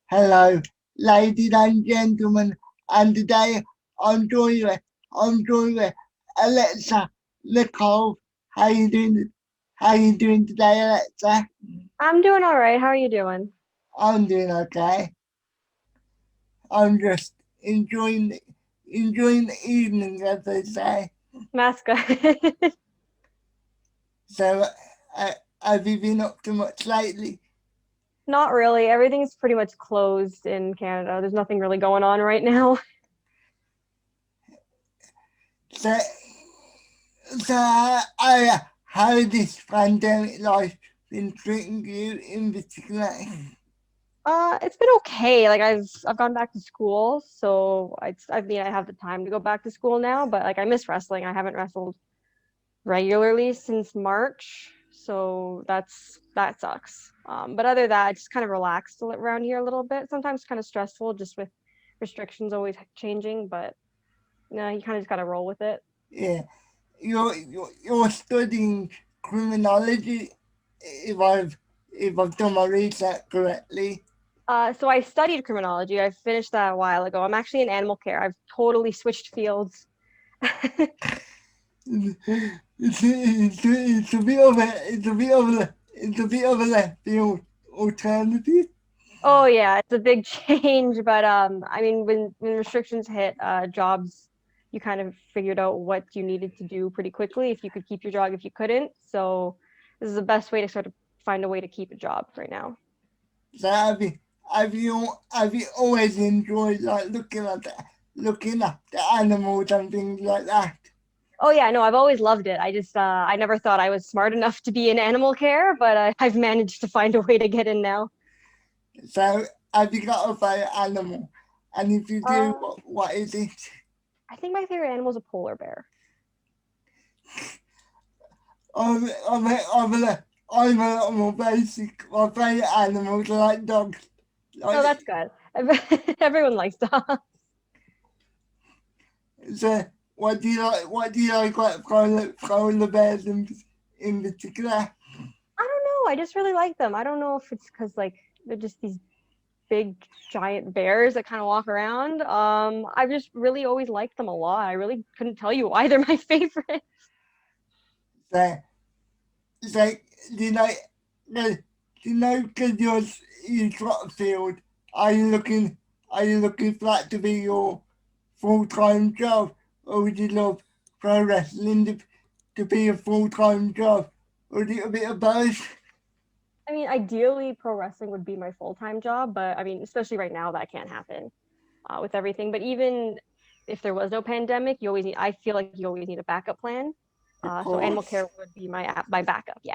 Hello, ladies and gentlemen, and today I'm joined with Alexia Nicole. How you doing? How you doing today, Alexa? I'm doing all right. How are you doing? I'm doing okay. I'm just enjoying the evening, as they say. That's good. So, uh, have you been up to much lately? Not really. Everything's pretty much closed in Canada. There's nothing really going on right now. So, how this pandemic life been treating you in particular? It's been okay. Like I've gone back to school, so I mean I have the time to go back to school now, but like I miss wrestling. I haven't wrestled regularly since March, so that sucks. But other than that, I just kind of relaxed around here a little bit. Sometimes kind of stressful just with restrictions always changing, but you kind of just gotta roll with it. Yeah, you're studying criminology. If I've if I've done my research correctly. So I studied criminology. I finished that a while ago. I'm actually in animal care. I've totally switched fields. It's a bit of a bit of a left field alternative. Oh yeah, it's a big change, but I mean when restrictions hit, jobs, you kind of figured out what you needed to do pretty quickly if you could keep your job, if you couldn't. So this is the best way to sort of find a way to keep a job right now. So have you always enjoyed like looking at the animals and things like that? Oh yeah, no, I've always loved it. I never thought I was smart enough to be in animal care, but I've managed to find a way to get in now. So have you got a favorite animal? And if you do, Uh, what is it? I think my favorite animal is a polar bear. I'm, I'm, I'm, I'm a lot more basic. My favourite animals are like dogs. Oh, Like, that's good. Everyone likes dogs. so, what do you like? What do you like about polar bears in particular? I don't know. I just really like them. I don't know if it's because like they're just these big giant bears that kind of walk around. I've just really always liked them a lot. I really couldn't tell you why they're my favorite. So, it's like, do you know, do you know, because you got a field, are you looking, are you looking for that to be your full time job, or would you love pro wrestling to be a full time job, or do a bit of both? I mean, ideally, pro wrestling would be my full-time job, but I mean, especially right now, that can't happen with everything. But even if there was no pandemic, you always need. I feel like you always need a backup plan. Of So animal course. care would be my backup. Yeah.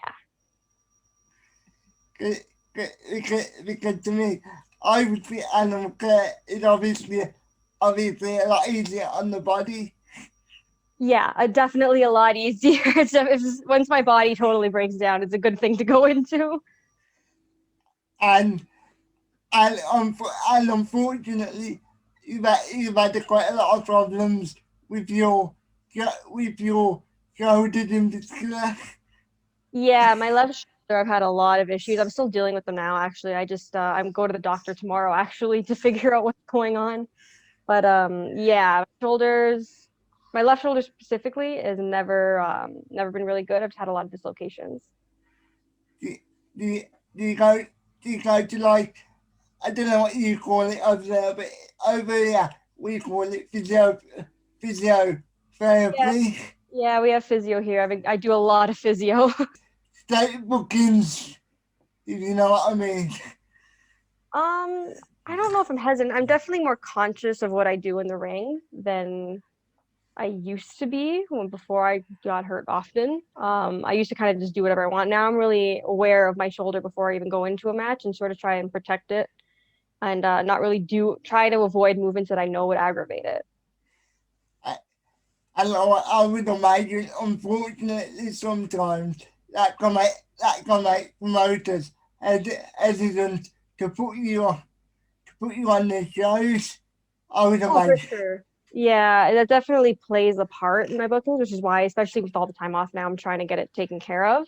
Because to me, I would think animal care is obviously a lot easier on the body, Yeah, definitely a lot easier. Once my body totally breaks down, it's a good thing to go into. and and unfortunately, you've had quite a lot of problems with with your shoulders in particular. Yeah, my left shoulder, I've had a lot of issues. I'm still dealing with them now, actually. I'm going to the doctor tomorrow, actually, to figure out what's going on. But yeah, shoulders, my left shoulder specifically is never been really good. I've just had a lot of dislocations. Do, do, you- do you go to like I don't know what you call it over there, but over here we call it Yeah, physiotherapy. yeah, we have physio here. I do a lot of physio. State bookings, if you know what I mean. I don't know if I'm hesitant. I'm definitely more conscious of what I do in the ring than I used to be when before I got hurt often. I used to kind of just do whatever I want. Now I'm really aware of my shoulder before I even go into a match and sort of try and protect it and not really do try to avoid movements that I know would aggravate it. I, I would imagine, unfortunately, sometimes that can make promoters hesitant to put you on the shows. I would Oh, for imagine. sure. Yeah, that definitely plays a part in my bookings, which is why, especially with all the time off now, I'm trying to get it taken care of.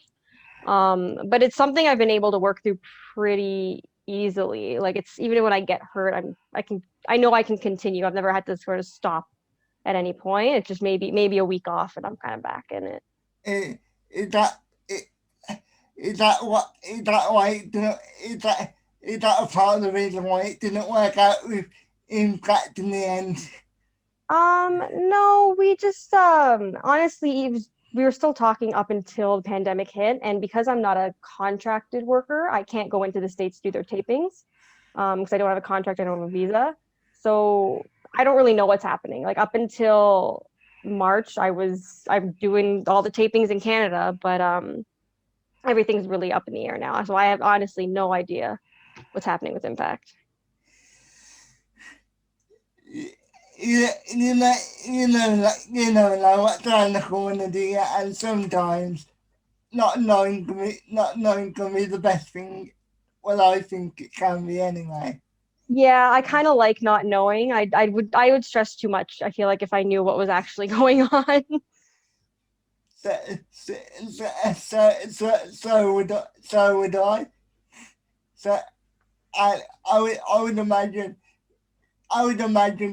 But it's something I've been able to work through pretty easily. Like it's even when I get hurt, I know I can continue. I've never had to sort of stop at any point. It's just maybe a week off and I'm kind of back in it. Is, is that is, is that why it didn't, is that a part of the reason why it didn't work out with Impact in the end? No, we just honestly we were still talking up until the pandemic hit, and because I'm not a contracted worker, I can't go into the States to do their tapings. Because I don't have a contract, I don't have a visa. So I don't really know what's happening. Like up until March, I'm doing all the tapings in Canada, but everything's really up in the air now. So I have honestly no idea what's happening with Impact. You know, you know, like what's around the corner, do you? And sometimes not knowing can be the best thing. Well, I think it can be anyway. Yeah, I kind of like not knowing. I would stress too much. I feel like if I knew what was actually going on. So, so, so would I. So I would imagine,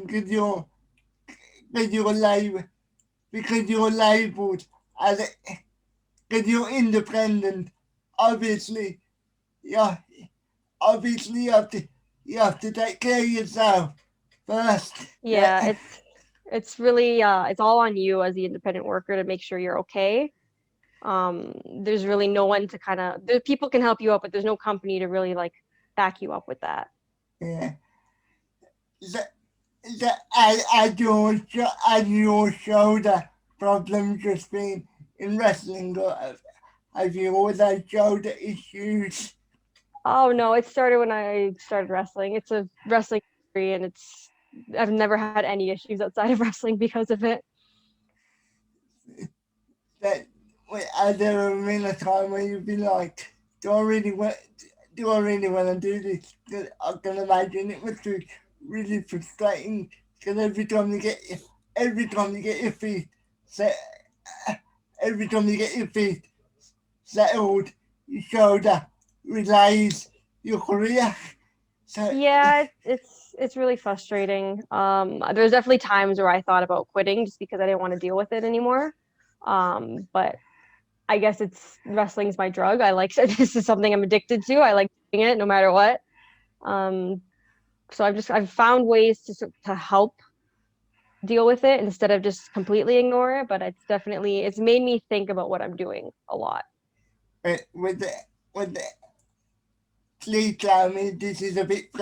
because you're labeled, because you're labeled as because you're independent. Obviously, yeah, obviously you have to take care of yourself first. Yeah, Yeah, it's really it's all on you as the independent worker to make sure you're okay. There's really no one to kind of the people can help you out, but there's no company to really like back you up with that. yeah. So, so as your shoulder problem just been in wrestling, or have you always had shoulder issues? Oh no, it started when I started wrestling. It's a wrestling injury and it's I've never had any issues outside of wrestling because of it. That has there ever been a time where you've been like, do I really want, do I really want to do this? 'Cause I can imagine it must be really frustrating. Because every time you get your feet set, every time you get your feet settled, your shoulder relays your career. So Yeah, it's really frustrating. There's definitely times where I thought about quitting just because I didn't want to deal with it anymore. But I guess it's wrestling's my drug. I like this is something I'm addicted to. I like doing it no matter what. Um, so I've found ways to help deal with it instead of just completely ignore it. But it's made me think about what I'm doing a lot. with the please tell me this is a bit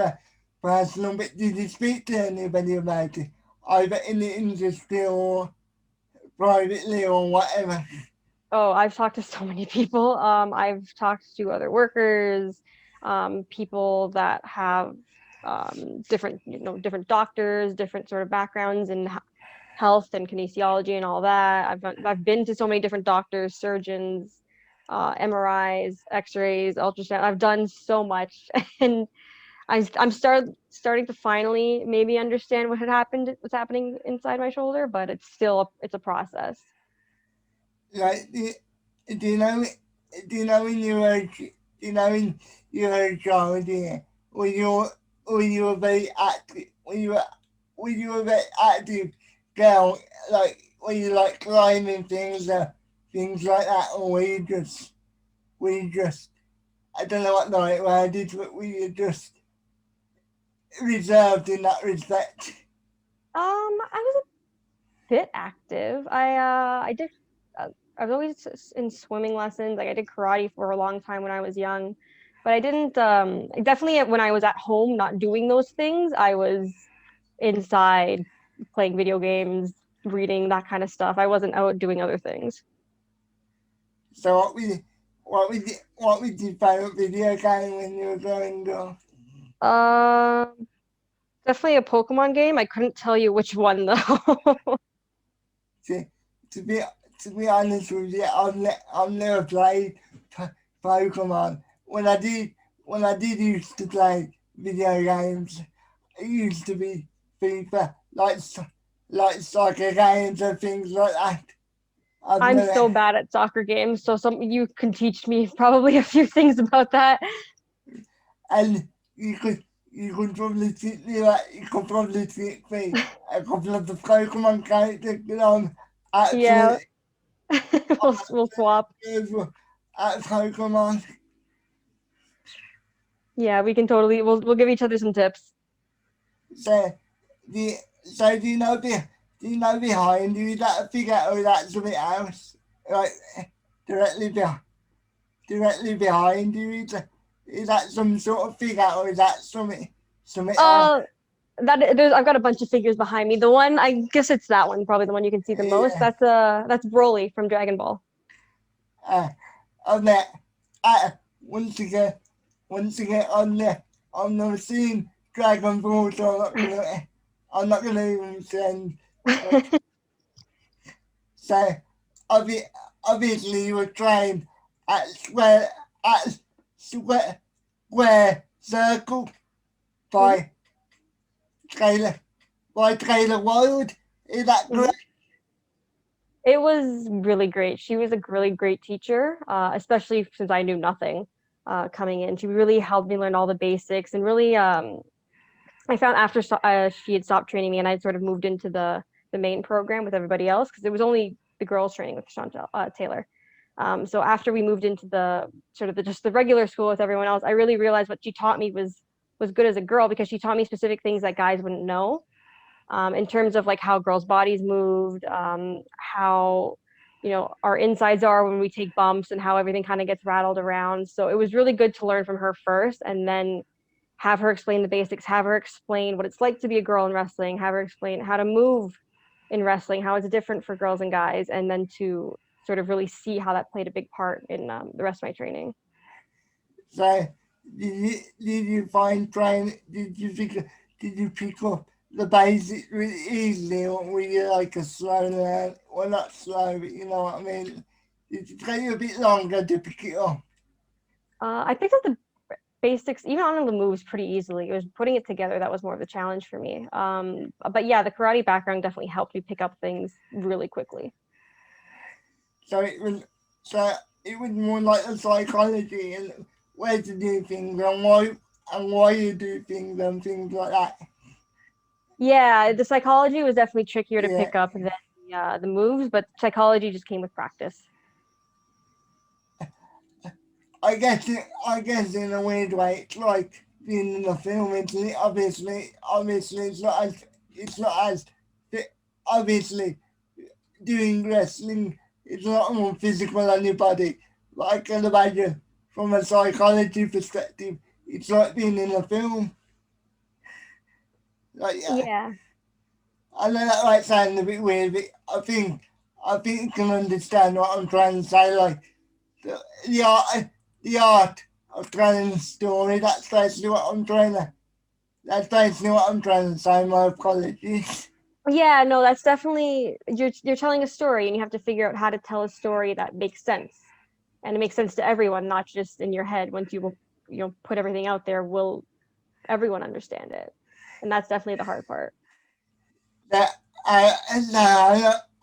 personal, but did you speak to anybody about it, either in the industry or privately or whatever? Oh, I've talked to so many people. I've talked to other workers, people that have different, different doctors, different sort of backgrounds in health and kinesiology and all that. I've been to so many different doctors, surgeons, MRIs, X-rays, ultrasound. I've done so much, and starting to finally maybe understand what's happening inside my shoulder, but it's a process. Like, do you know, do you know when you were, do you know when you were a child, yeah, when you were very active, when you were very active girl, like, when you like climbing things, things like that, or were you just, I don't know what the right word is, but were you just reserved in that respect? I was a bit active. I did. Uh, I was always in swimming lessons. Like I did karate for a long time when I was young, but I didn't. Definitely when I was at home, not doing those things, I was inside playing video games, reading that kind of stuff. I wasn't out doing other things. So what was your favorite video game when you were growing up? Um, Definitely a Pokemon game. I couldn't tell you which one though. To, to be to be honest with you, I've never played Pokemon. When I did used to play video games, it used to be FIFA, like soccer games and things like that. I've I'm never so bad at soccer games, so some you can teach me probably a few things about that. and you could you could probably teach me like you could probably teach me a couple of the Pokemon characters because I'm Yeah, absolutely we'll swap. good at Pokemon. Yeah, we can totally we'll give each other some tips. So the so do you know behind you that figure or that's something else? Like directly behind you is that some sort of figure or is that something else? Uh, I've got a bunch of figures behind me. The one, I guess it's that one, probably the one you can see the most. Yeah. That's Broly from Dragon Ball. Uh, on that uh, once again on the scene Dragon Ball so I'm not gonna even send so obvi- obviously you were trained at at square circle Mhm, by trailer Trailer Wild. Is that mhm. correct? It was really great. She was a really great teacher, especially since I knew nothing coming in. She really helped me learn all the basics and really I found after she had stopped training me and I'd sort of moved into the main program with everybody else because it was only the girls training with Chantel Taylor. So after we moved into the sort of just the regular school with everyone else, I really realized what she taught me was good as a girl because she taught me specific things that guys wouldn't know in terms of like how girls' bodies moved, how our insides are when we take bumps and how everything kind of gets rattled around. So it was really good to learn from her first and then have her explain the basics, have her explain what it's like to be a girl in wrestling, have her explain how to move in wrestling, how it's different for girls and guys, and then to sort of really see how that played a big part in the rest of my training. So did you find trying did you pick up the basics really easily or were you like a slow learn? Well not slow but you know what I mean. Did it take you a bit longer to pick it up? I picked up the basics, even on the moves, pretty easily. It was putting it together that was more of the challenge for me. But yeah, the karate background definitely helped me pick up things really quickly. So so it was more like the psychology and where to do things and why you do things and things like that. Yeah, the psychology was definitely trickier to Yeah. pick up than the moves, but psychology just came with practice. I guess in a weird way, it's like being in a film. Obviously, it's not as, obviously, doing wrestling. It's a lot more physical on your body. But I can imagine from a psychology perspective, it's like being in a film. Like, yeah, Yeah. I know that might sound a bit weird, but I think you can understand what I'm trying to say. Like, the art, the art of telling a story. That's basically what I'm trying to say. My apologies. Yeah, no, that's definitely you're telling a story and you have to figure out how to tell a story that makes sense. And it makes sense to everyone, not just in your head. Once put everything out there, will everyone understand it? And that's definitely the hard part. That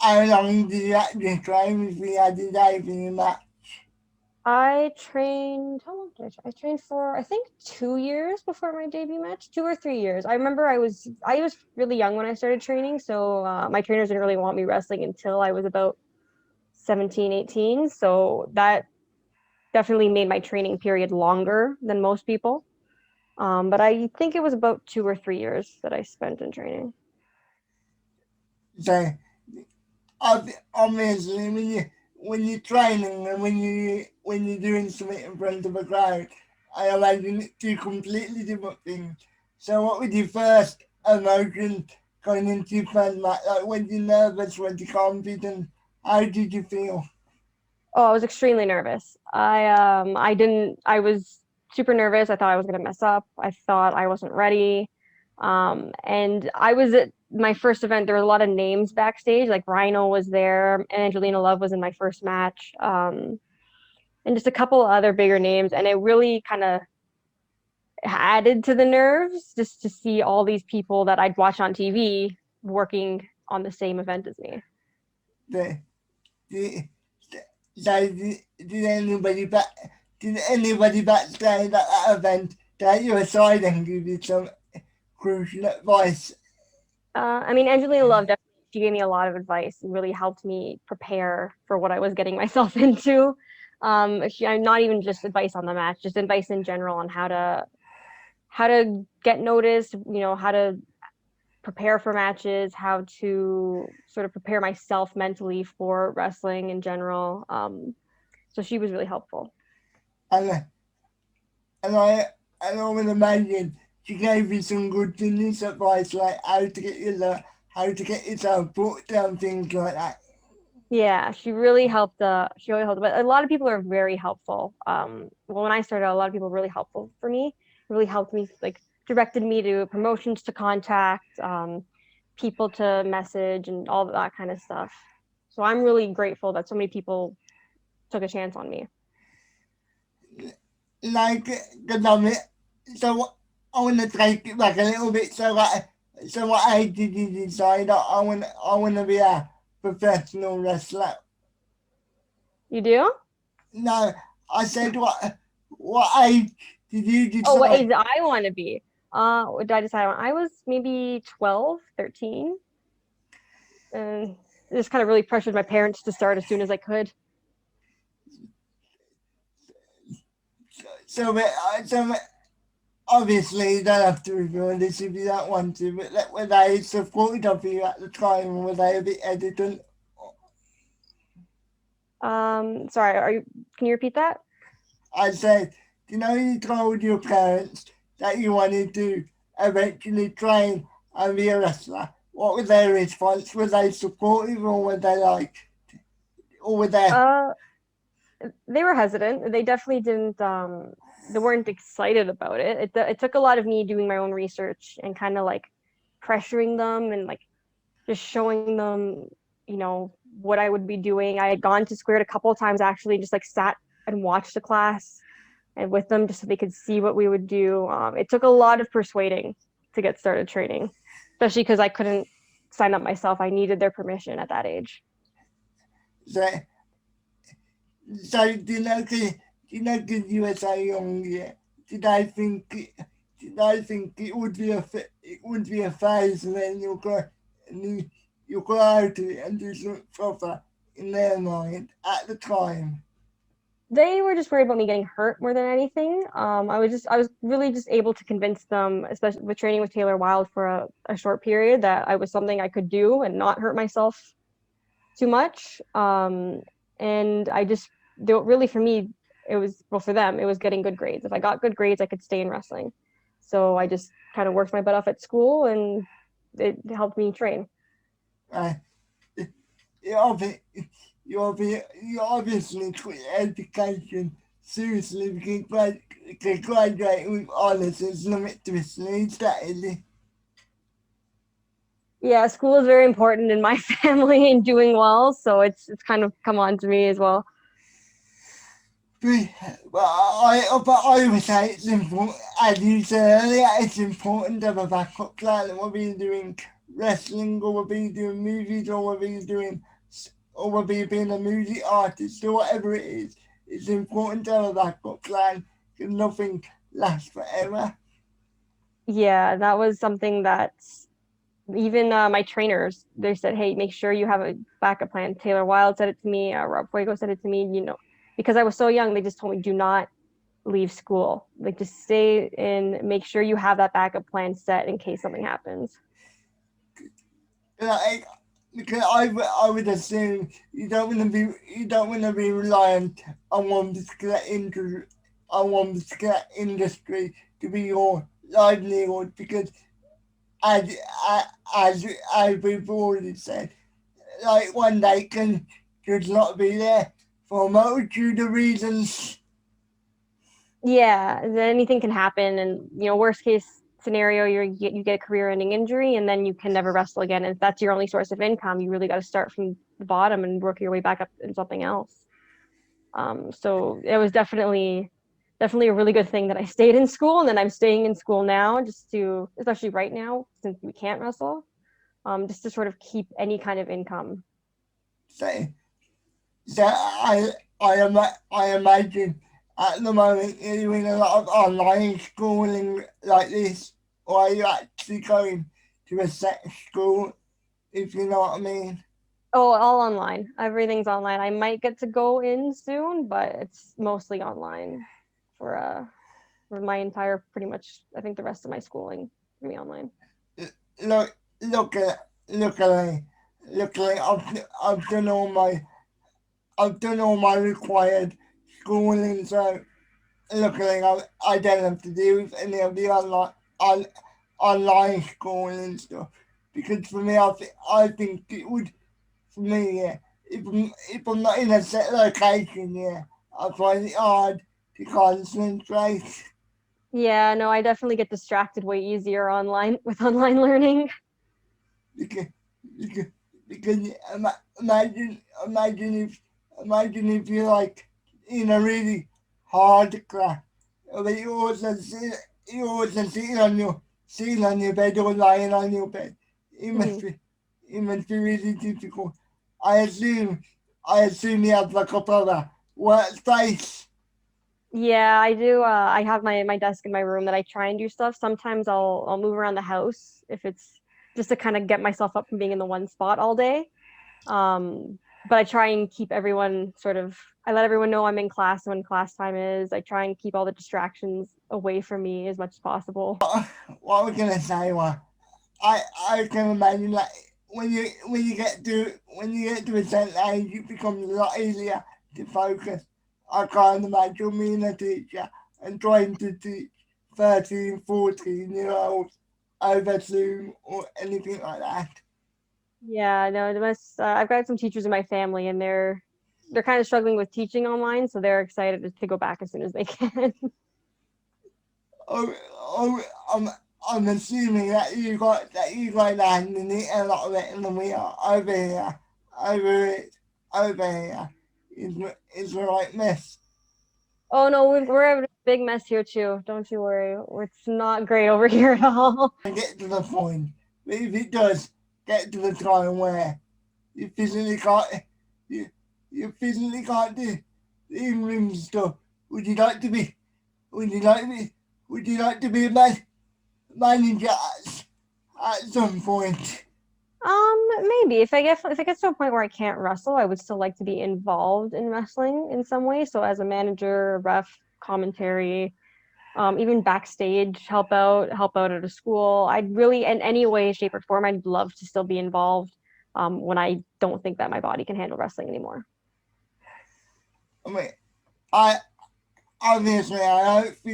how long did you actually train with me? I did everything in that. I trained, how long did I train? I trained for I think 2 years before my debut match, 2 or 3 years. I remember I was really young when I started training, so my trainers didn't really want me wrestling until I was about 17, 18. So that definitely made my training period longer than most people. But I think it was about 2 or 3 years that I spent in training. So obviously, when you're training and when you're doing something in front of a crowd, I imagine it's two completely different things. So, what was your first emotion going into your first match? Like, when you're nervous, when you're confident, how did you feel? Oh, I was extremely nervous. I was super nervous. I thought I was gonna mess up. I thought I wasn't ready. And I was at my first event. There were a lot of names backstage, like Rhino was there, and Angelina Love was in my first match, and just a couple other bigger names. And it really kind of added to the nerves just to see all these people that I'd watch on TV working on the same event as me. The, the, so did anybody backstage at that event take you aside and give you some crucial advice. I mean, Angelina Love definitely she gave me a lot of advice and really helped me prepare for what I was getting myself into. Not even just advice on the match, just advice in general on how to get noticed, how to prepare for matches, how to sort of prepare myself mentally for wrestling in general. So she was really helpful. And, and I and I would imagine she gave you some good business advice like how to get yourself booked and things like that. Yeah, she really helped, but a lot of people are very helpful. Well, when I started, a lot of people were really helpful for me, really helped me, like directed me to promotions to contact, people to message and all that kind of stuff. So I'm really grateful that so many people took a chance on me. Like, cause I mean, so I want to take it back a little bit. So what age did you decide I want to be a professional wrestler? You do? No, I said what age did you Oh, what age decide? did I want to be? What did I decide on? I was maybe 12, 13, and just kind of really pressured my parents to start as soon as I could. So obviously you don't have to reveal this if you don't want to, but were they supportive of you at the time, or were they a bit hesitant? Sorry, can you repeat that? I said, you told your parents that you wanted to eventually train and be a wrestler. What was their response? Were they supportive, or were they like, or were they? Uh, they were hesitant. They definitely didn't, they weren't excited about it. It took a lot of me doing my own research and kind of like pressuring them and like just showing them, what I would be doing. I had gone to Squared a couple of times actually, just like sat and watched the class and with them just so they could see what we would do. It took a lot of persuading to get started training, especially because I couldn't sign up myself. I needed their permission at that age. So, so because you were so young, yeah, did I think did I think it would be it would be a phase, and then you go out of it and do something proper in their mind at the time? They were just worried about me getting hurt more than anything. I was really just able to convince them, especially with training with Taylor Wilde for a short period, that I was something I could do and not hurt myself too much. And really for me, it was, well, for them, it was getting good grades. If I got good grades, I could stay in wrestling. So I just kind of worked my butt off at school and it helped me train. Uh, you obviously you obviously took education seriously because graduate with honours is limit to mislead that is it? Yeah, school is very important in my family and doing well, so it's kind of come on to me as well. But I would say it's important, as you said earlier, it's important to have a backup plan. Whether you're doing wrestling, or whether you're doing movies, or whether you're doing, or whether you're being a music artist, or whatever it is, it's important to have a backup plan because nothing lasts forever. Yeah, that was something that even my trainers, they said, hey, make sure you have a backup plan. Taylor Wilde said it to me, Rob Fuego said it to me, because I was so young, they just told me, do not leave school. Like, just stay and make sure you have that backup plan set in case something happens. Like, because I would assume you don't want to be reliant on one particular industry to be your livelihood because as as as we've already said, like one day can just not be there for a multitude of reasons. Yeah, then anything can happen, and worst case scenario, you get a career-ending injury, and then you can never wrestle again. And if that's your only source of income, you really got to start from the bottom and work your way back up in something else. So it was definitely a really good thing that I stayed in school, and then I'm staying in school now, just to, especially right now since we can't wrestle, just to sort of keep any kind of income. So so I imagine at the moment you're doing a lot of online schooling like this, or are you actually going to a set school, if you know what I mean? Oh, all online. Everything's online. I might get to go in soon, but it's mostly online for uh for my entire pretty much I think the rest of my schooling gonna be online. Look, look at, luckily, luckily, I've done all my, I've done all my required schooling, so luckily I don't have to deal with any of the on, online schooling stuff. Because for me, I think it would, for me, yeah, if I'm not in a set location, yeah, I find it hard to concentrate. Yeah, no, I definitely get distracted way easier online with online learning. because because because imagine imagine if you're like in a really hard class, but you also sitting on your bed or lying on your bed. It must Mhm. be it must be really difficult. I assume I assume you have like a proper workspace. Yeah, I do. I have my desk in my room that I try and do stuff. Sometimes I'll move around the house if it's just to kind of get myself up from being in the one spot all day. But I try and keep everyone sort of, I let everyone know I'm in class when class time is. I try and keep all the distractions away from me as much as possible. What we're gonna say was I can imagine like when you get to a certain age, it becomes a lot easier to focus. I can't imagine being a teacher and trying to teach 13, 14 year olds over Zoom or anything like that. Yeah, no, I've got some teachers in my family and they're kind of struggling with teaching online, so they're excited to go back as soon as they can. Oh, oh, I'm, I'm assuming that you got handling it a lot better than we are over here. Over it, over here is the right mess. Oh no, we're having a big mess here too. Don't you worry. It's not great over here at all. Get to the point. But if it does get to the time where you physically can't, you, you physically can't do the in-room stuff, would you like to be, would you like to be, would you like to be a manager at some point? Maybe if it gets to a point where I can't wrestle, I would still like to be involved in wrestling in some way. So as a manager, ref, commentary, even backstage, help out at a school. I'd really, in any way, shape, or form, I'd love to still be involved. When I don't think that my body can handle wrestling anymore. I mean, I obviously I hope for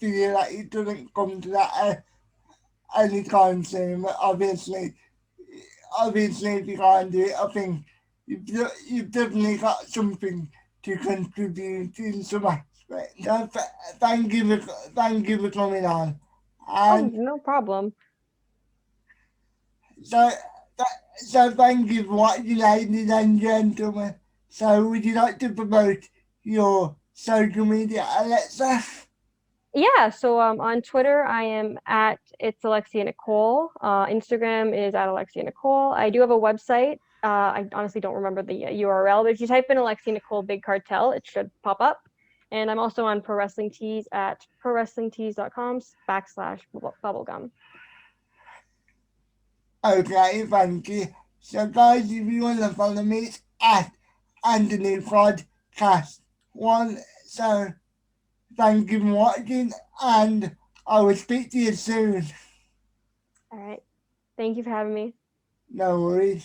you that it doesn't come to that anytime soon. But obviously, if you can't do it, I think you've definitely got something to contribute in some aspect. So thank you for coming on. Oh, And no problem. so, so thank you for watching, ladies and gentlemen. So, would you like to promote your social media, Alexa? Yeah, so on Twitter, I am at it's Alexia Nicole. Instagram is at Alexia Nicole. I do have a website. I honestly don't remember the URL, but if you type in Alexia Nicole Big Cartel, it should pop up. And I'm also on Pro Wrestling Tees at prowrestlingtees.com/bubblegum. Okay, thank you. So, guys, if you want to follow me, it's at Anthony Podcast One. So, thank you for watching, and I will speak to you soon. All right. Thank you for having me. No worries.